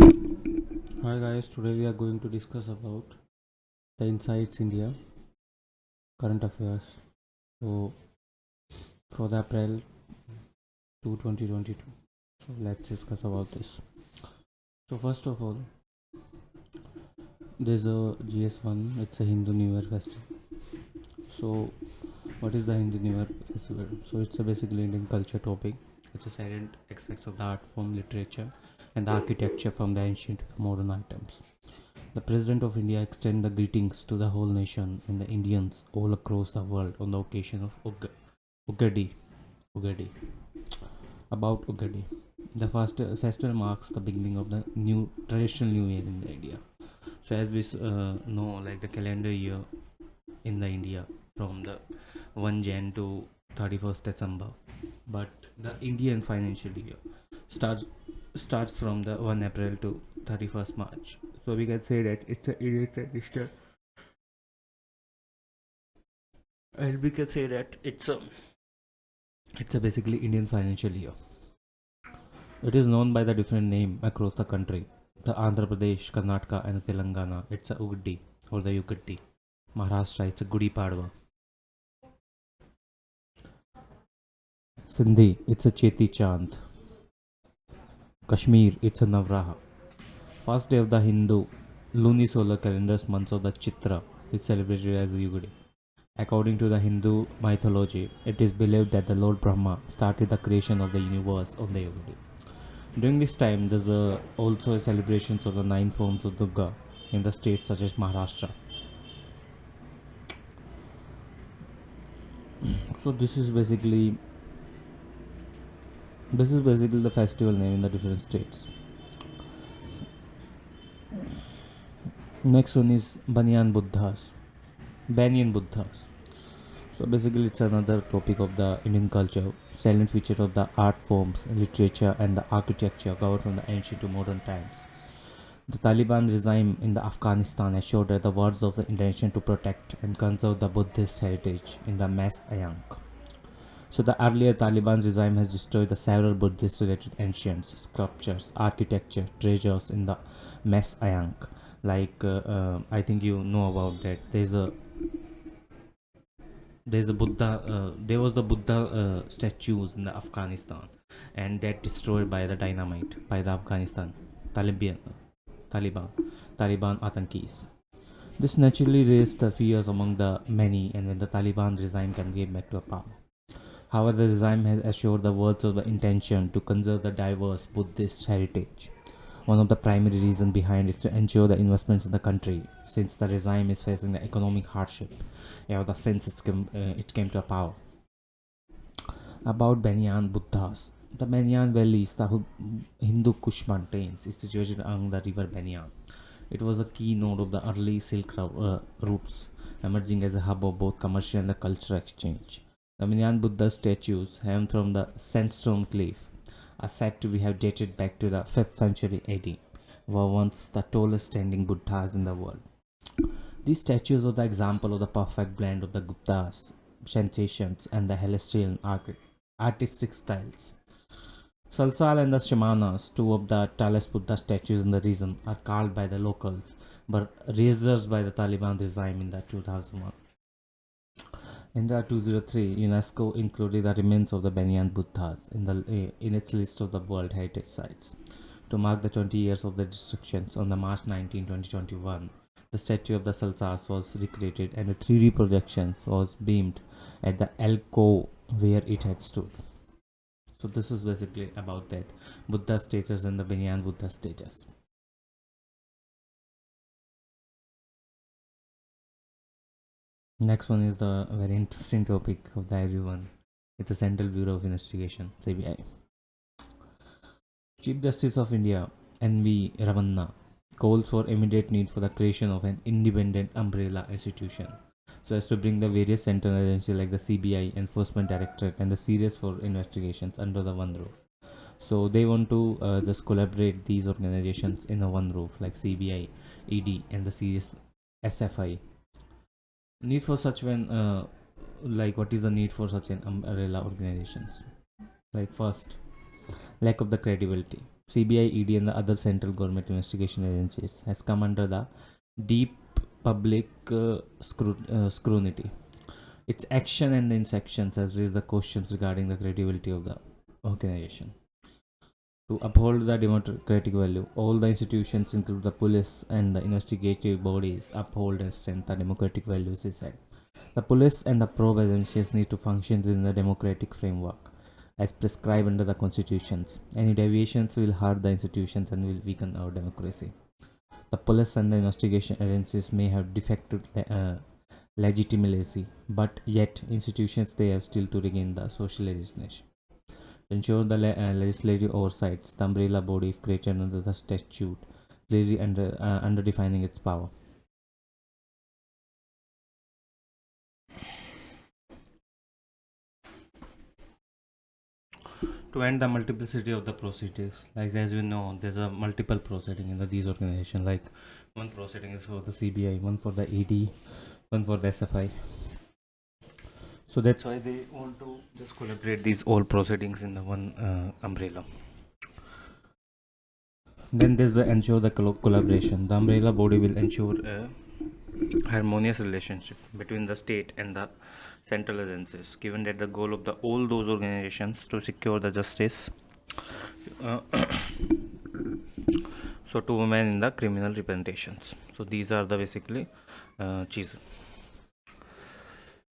Hi guys, today we are going to discuss about the Insights India current affairs. So for the April to 2022. So let's discuss about this. So first of all, there's a GS1. It's a Hindu New Year festival. So what is the Hindu New Year festival? So it's a basically Indian culture topic. It's a silent aspects of the art form, literature, and the architecture from the ancient to the modern items. The President of India extends the greetings to the whole nation and the Indians all across the world on the occasion of Ugadi. Ugadi. About Ugadi. The festival marks the beginning of the new traditional new year in India. So as we know, like the calendar year in the India from the 1 Jan to 31st December, but the Indian financial year starts starts from the 1 April to 31st March. So we can say that it's a Indian traditional, and we can say that it's a basically Indian financial year. It is known by the different name across the country. The Andhra Pradesh, Karnataka, and Telangana, it's a Ugadi or the Yugadi. Maharashtra, it's a Gudi Padwa. Sindhi, it's a Cheti Chand. Kashmir, it's a Navraha. First day of the Hindu lunisolar calendar's month of the Chitra is celebrated as Yugadi. According to the Hindu mythology, it is believed that the Lord Brahma started the creation of the universe on the Yugadi. During this time, there's also celebrations of the nine forms of Durga in the states such as Maharashtra. So this is basically the festival name in the different states. Next one is Banyan Buddhas. Banyan Buddhas. So basically, it's another topic of the Indian culture, silent feature of the art forms, literature, and the architecture covered from the ancient to modern times. The Taliban regime in the Afghanistan assured that the words of the intention to protect and conserve the Buddhist heritage in the Mes Ayank. So the earlier Taliban regime has destroyed the several Buddhist-related ancients, sculptures, architecture, treasures in the Mes Ayank. Like I think you know about that. There's a Buddha. There was the Buddha statues in the Afghanistan, and that destroyed by the dynamite by the Afghanistan Taliban Taliban Taliban Atankis. This naturally raised the fears among the many, and when the Taliban regime came back to power. However, the regime has assured the world of the intention to conserve the diverse Buddhist heritage. One of the primary reasons behind it is to ensure the investments in the country, since the regime is facing the economic hardship ever since it came to power. About Banyan Buddhas. The Banyan Valleys, the Hindu Kush Mountains, is situated along the river Banyan. It was a key node of the early Silk routes, emerging as a hub of both commercial and the cultural exchange. The Banyan Buddha statues, hewn from the sandstone cliff, are said to have dated back to the 5th century AD, were once the tallest standing Buddhas in the world. These statues are the example of the perfect blend of the Gupta's sensations and the Hellestrian artistic styles. Salsal and the Shamanas, two of the tallest Buddha statues in the region, are called by the locals but razed by the Taliban regime in the 2001. In the 2003, UNESCO included the remains of the Banyan Buddhas in its list of the World Heritage Sites. To mark the 20 years of the destructions on the March 19, 2021, the statue of the Salsas was recreated and the 3D projections was beamed at the alcove where it had stood. So this is basically about that Buddha status and the Banyan Buddha status. Next one is the very interesting topic of the everyone. It's the Central Bureau of Investigation, CBI. Chief Justice of India, N.V. Ramanna, calls for immediate need for the creation of an independent umbrella institution so as to bring the various central agencies like the CBI, Enforcement Directorate, and the serious for investigations under the one roof. So they want to just collaborate these organizations in a one roof like CBI, ED, and the serious SFI. Need for such when like what is the need for such an umbrella organizations? Like first, lack of the credibility. CBI, ED, and the other central government investigation agencies has come under the deep public scrutiny. Its action and its actions has raised the questions regarding the credibility of the organization. To uphold the democratic value, all the institutions, including the police and the investigative bodies, uphold and strengthen the democratic values, he said. The police and the probe agencies need to function within the democratic framework as prescribed under the constitutions. Any deviations will hurt the institutions and will weaken our democracy. The police and the investigation agencies may have defective legitimacy, but yet institutions they have still to regain the social legitimation. To ensure the legislative oversights, the umbrella body created under the statute, clearly under defining its power. To end the multiplicity of the proceedings, like as we know, there's a multiple proceeding in these organizations. Like one proceeding is for the CBI, one for the ED, one for the SFI. So that's why they want to just collaborate these all proceedings in the one umbrella. Then there's the ensure the collaboration. The umbrella body will ensure a harmonious relationship between the state and the central agencies, given that the goal of all those organizations to secure the justice so to women in the criminal representations. So these are the basically cheese.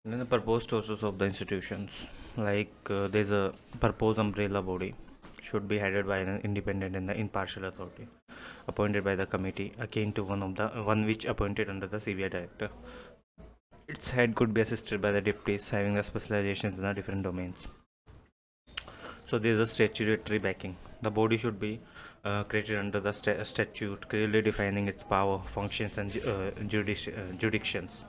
And then the proposed sources of the institutions, like there's a proposed umbrella body should be headed by an independent and the impartial authority appointed by the committee akin to one which appointed under the CBI director. Its head could be assisted by the deputies having the specializations in the different domains. So there is a statutory backing. The body should be created under the statute, clearly defining its power, functions, and jurisdictions.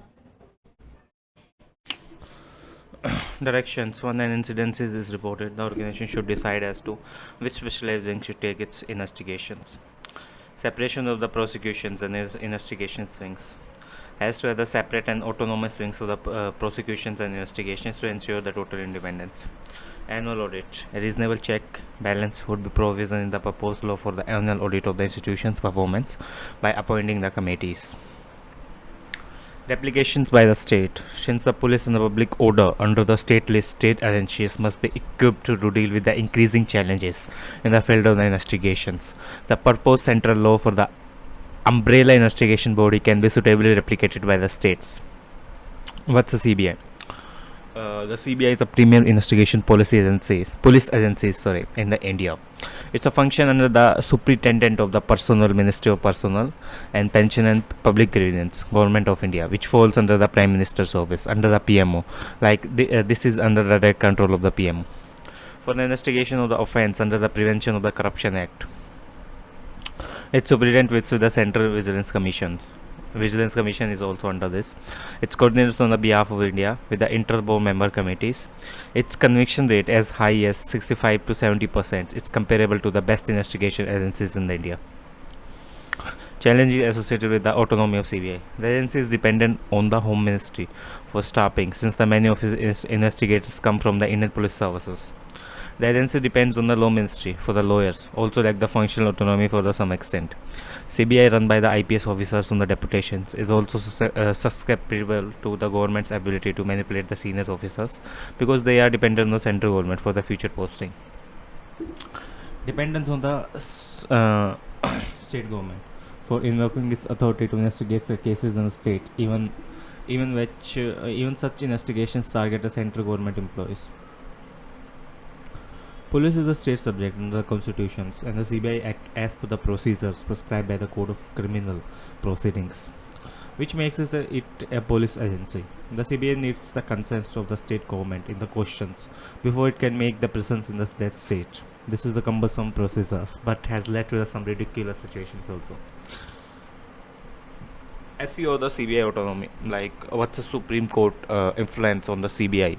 Directions: when an incident is reported, the organization should decide as to which specialized wing should take its investigations. Separation of the prosecutions and investigations wings has to have the separate and autonomous wings of the prosecutions and investigations to ensure the total independence. Annual audit: a reasonable check balance would be provision in the proposed law for the annual audit of the institution's performance by appointing the committees. Replications by the state: since the police and the public order under the state list, state agencies must be equipped to deal with the increasing challenges in the field of the investigations. The proposed central law for the umbrella investigation body can be suitably replicated by the states. What's the CBI? The CBI is the premier investigation police agency in the India. It's a function under the superintendent of the personnel, Ministry of Personnel and Pension and Public Grievance, Government of India, which falls under the Prime Minister's office, under the PMO. This is under the direct control of the PMO. For the investigation of the offence under the Prevention of the Corruption Act, its superintendent with the Central Vigilance Commission. Vigilance Commission is also under this. It's coordinates on the behalf of India with the inter-board member committees. Its conviction rate as high as 65 to 70%. It's comparable to the best investigation agencies in India. Challenges associated with the autonomy of CBI. The agency is dependent on the Home Ministry for staffing, since the many of its investigators come from the Indian Police Services. The agency depends on the Law Ministry for the lawyers, also lack the functional autonomy for some extent. CBI, run by the IPS officers on the deputations, is also susceptible to the government's ability to manipulate the senior officers because they are dependent on the central government for the future posting. Dependence on the state government for invoking its authority to investigate the cases in the state, even such investigations target the central government employees. Police is the state subject under the constitutions, and the CBI act as per the procedures prescribed by the Code of Criminal Proceedings, which makes it a police agency. The CBI needs the consent of the state government in the questions before it can make the presence in that state. This is a cumbersome procedures, but has led to some ridiculous situations also. SEO the CBI autonomy, like what's the Supreme Court influence on the CBI?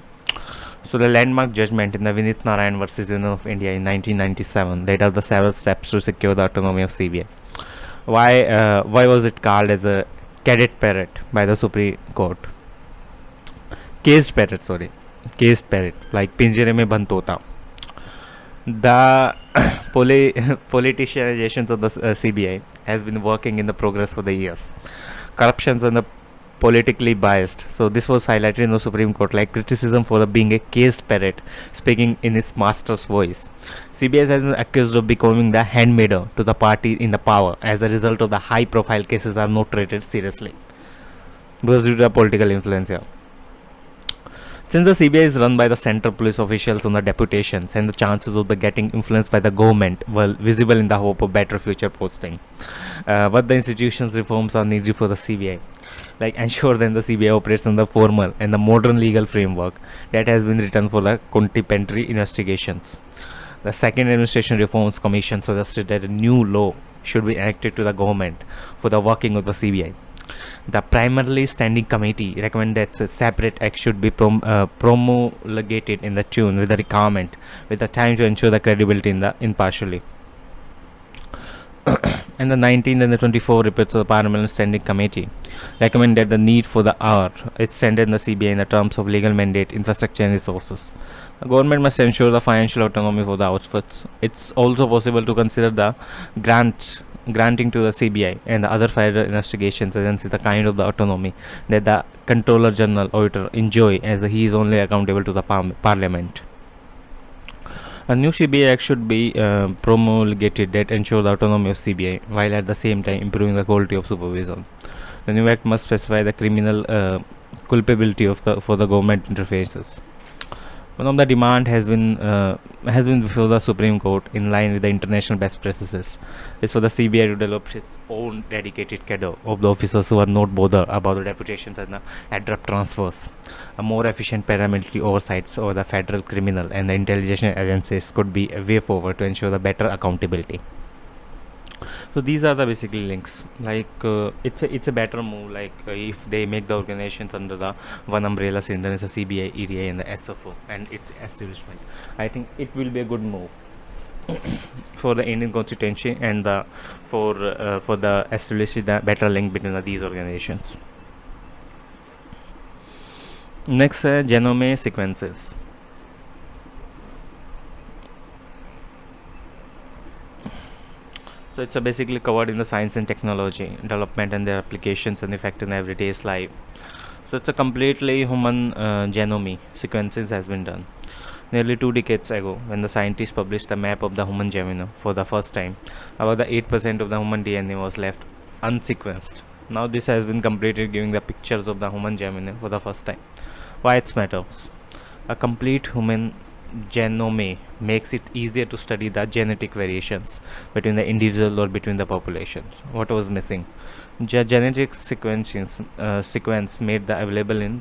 So the landmark judgment in the Vinith Narayan versus Union of India in 1997 laid out the several steps to secure the autonomy of CBI. Why was it called as a cadet parrot by the Supreme Court? Caged parrot, like pinjare mein band tota. The Politicization of the CBI has been working in the progress for the years. Corruptions and the politically biased. So this was highlighted in the Supreme Court like criticism for the being a caged parrot speaking in its master's voice. CBI has been accused of becoming the handmaider to the party in the power. As a result of the high profile cases are not treated seriously because due to the political influence here. Since the CBI is run by the central police officials on the deputations and the chances of the getting influenced by the government were visible in the hope of better future posting. What the institutions reforms are needed for the CBI, like ensure that the CBI operates on the formal and the modern legal framework that has been written for the contemporary investigations. The second administration reforms commission suggested that a new law should be enacted to the government for the working of the CBI. The primarily standing committee recommended that a separate act should be promulgated in the tune with the requirement with the time to ensure the credibility in the impartially. And the 19th and the 24th reports of the Parliament Standing Committee recommended the need for the hour extended in the CBI in the terms of legal mandate, infrastructure and resources. The government must ensure the financial autonomy for the outputs. It's also possible to consider the granting to the CBI and the other federal investigations agencies the kind of the autonomy that the Controller General Auditor enjoy as he is only accountable to the Parliament. A new CBI Act should be promulgated that ensure the autonomy of CBI while at the same time improving the quality of supervision. The new act must specify the criminal culpability of for the government interfaces. One of the demand has been before the Supreme Court in line with the international best practices is for the CBI to develop its own dedicated cadre of the officers who are not bothered about the deputations and the abrupt transfers. A more efficient paramilitary oversights over the federal criminal and the intelligence agencies could be a way forward to ensure the better accountability. So these are the basically links. Like it's a better move. Like if they make the organizations under the one umbrella syndrome is a CBI, EDI, and the SFO, and its establishment, I think it will be a good move for the Indian constituency and for the establishing the better link between these organizations. Next, genome sequences. So it's basically covered in the science and technology development and their applications and effect in everyday's life. So it's a completely human genome sequences has been done. Nearly 2 decades ago, when the scientists published a map of the human genome for the first time, about the 8% of the human DNA was left unsequenced. Now this has been completed giving the pictures of the human genome for the first time. Why it matters? A complete human genome makes it easier to study the genetic variations between the individual or between the populations. What was missing? Genetic sequence made the available in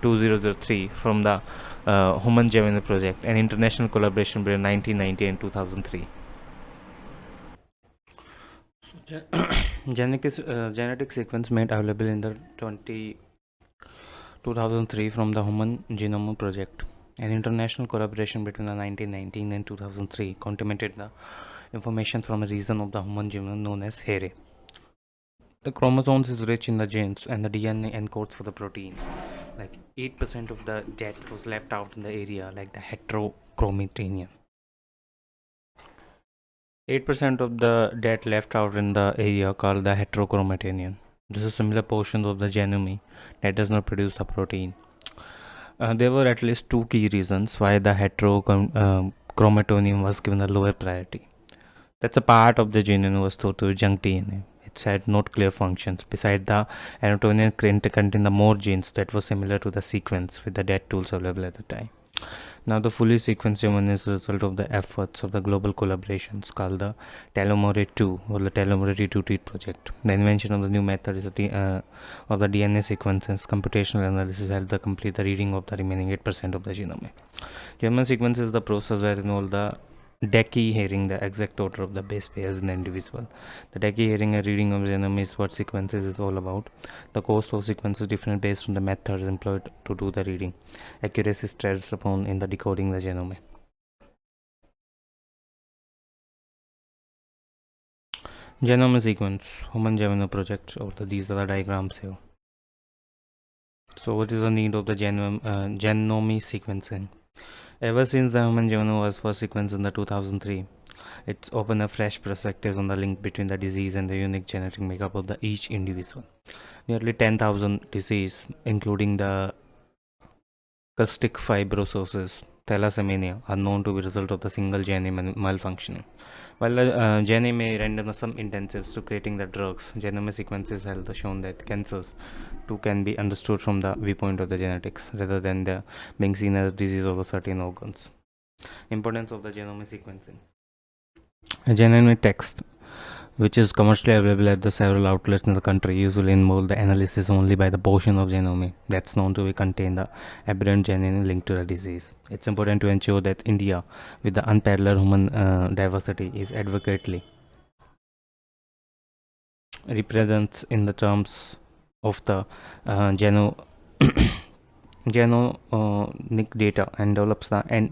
2003 from the Human Genome Project, an international collaboration between 1990 and 2003. Genetic sequence made available in the 2003 from the Human Genome Project, an international collaboration between the 1919 and 2003 contributed the information from a region of the human genome known as hare. The chromosomes is rich in the genes and the DNA encodes for the protein. Like 8% of the debt was left out in the area like the heterochromatinian. 8% of the debt left out in the area called the heterochromatinian. This is similar portions of the genome that does not produce the protein. There were at least 2 key reasons why the heterochromatinium was given a lower priority. That's a part of the genome was thought to be junk DNA. It had not clear functions. Besides, the anatomian contained the more genes that were similar to the sequence with the dead tools available at the time. Now, the fully sequenced genome is the result of the efforts of the global collaborations called the Telomere 2 or the Telomere T2T project. The invention of the new method is of the DNA sequences. Computational analysis helped to complete the reading of the remaining 8% of the genome. Genome sequence is the process where involve the decyhering the exact order of the base pairs in the individual. The decyhering and reading of genome is what sequences is all about. The cost of sequence is different based on the methods employed to do the reading. Accuracy is stressed upon in the decoding the genome. Genome sequence, Human Genome Project, or these are the diagrams here. So what is the need of the genome sequencing? Ever since the human genome was first sequenced in the 2003, it's opened a fresh perspective on the link between the disease and the unique genetic makeup of the each individual. Nearly 10,000 diseases, including the cystic fibrosis, thalassemia, are known to be a result of the single gene malfunctioning. While the gene may render some intensives to creating the drugs, genome sequences have shown that cancers too can be understood from the viewpoint of the genetics rather than the being seen as disease of certain organs. Importance of the genome sequencing. A genomic text, which is commercially available at the several outlets in the country, usually involve the analysis only by the portion of genome that's known to contain the aberrant gene linked to the disease. It's important to ensure that India, with the unparalleled human diversity, is adequately represents in the terms of the genomic data and develops the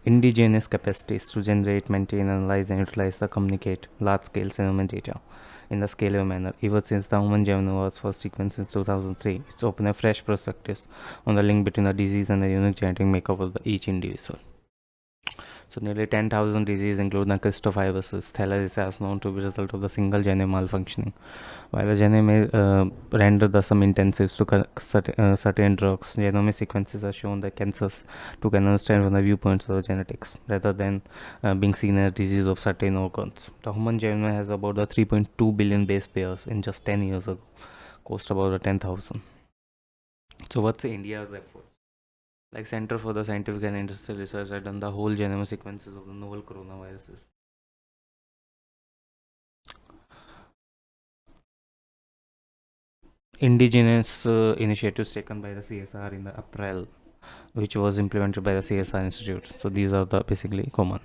indigenous capacities to generate, maintain, analyze, and utilize the communicate large-scale genome data in the scalable manner. Ever since the human genome was first sequenced in 2003, it's opened a fresh perspective on the link between the disease and the unique genetic makeup of each individual. So nearly 10,000 diseases, including the cystophyrosis, thalassemia, known to be a result of the single gene malfunctioning. While the gene may render the some intensives to certain drugs, genomic sequences are shown that cancers to can understand from the viewpoints of the genetics rather than being seen as disease of certain organs. The human genome has about the 3.2 billion base pairs in just 10 years ago, cost about the 10,000. So what's India's effort? Like Center for the Scientific and Industrial Research had done the whole genome sequences of the novel coronaviruses. Indigenous initiatives taken by the CSR in the April, which was implemented by the CSR Institute. So these are the basically common.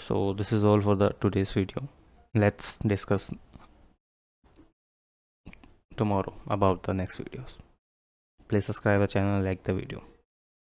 So this is all for the today's video. Let's discuss tomorrow about the next videos. Please subscribe our channel and like the video.